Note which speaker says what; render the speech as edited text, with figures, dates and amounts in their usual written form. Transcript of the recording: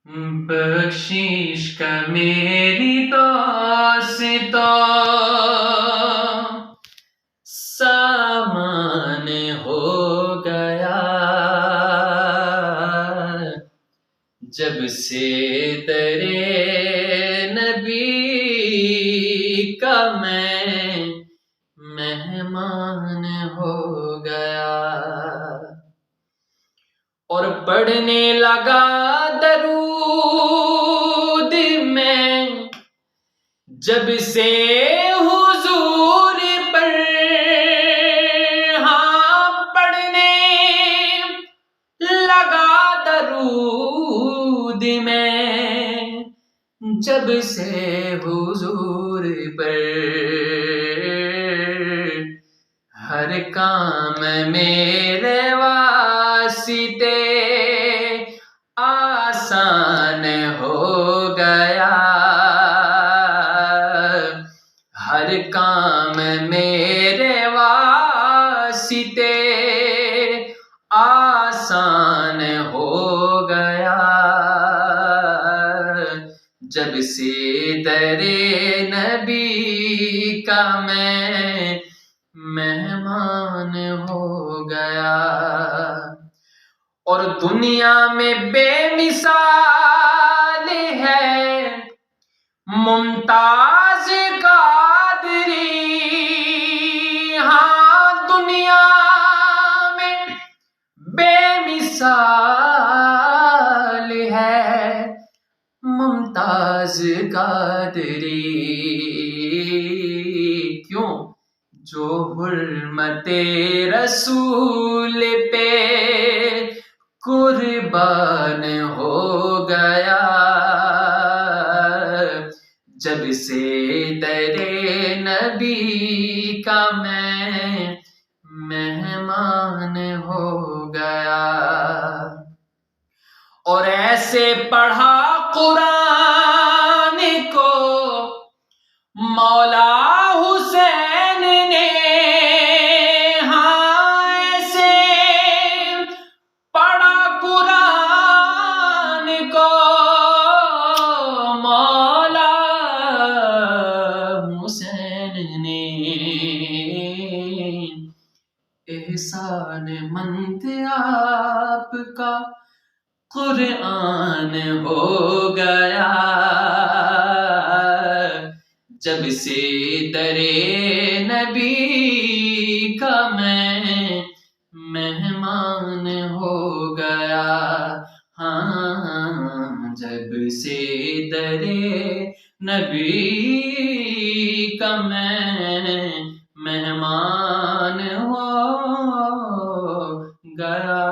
Speaker 1: بخشش کا میری دوستو سامان ہو گیا، جب سے درے نبی کا میں مہمان ہو گیا، اور پڑھنے لگا درود میں جب سے حضور پر، ہاں پڑھنے لگا درود میں جب سے حضور پر، ہر کام میرے واسطے آسان ہو گیا، ہر کام میرے واسطے آسان ہو گیا، جب سے درے نبی کا میں مہمان ہو گیا، اور دنیا میں بے مثال ہے ممتاز قادری، ہاں دنیا میں بے مثال ہے ممتاز قادری، کیوں؟ جو حرمت رسول پہ قربان ہو گیا، جب سے درے نبی کا میں مہمان ہو گیا، اور ایسے پڑھا قرآن کو مولا حسین نے، ہاں ایسے پڑھا قرآن کو مولا حسین نے، احسان مند آپ کا قرآن ہو گیا، جب سے درے نبی کا میں مہمان ہو گیا، ہاں جب سے درے نبی کا میں مہمان ہو گیا۔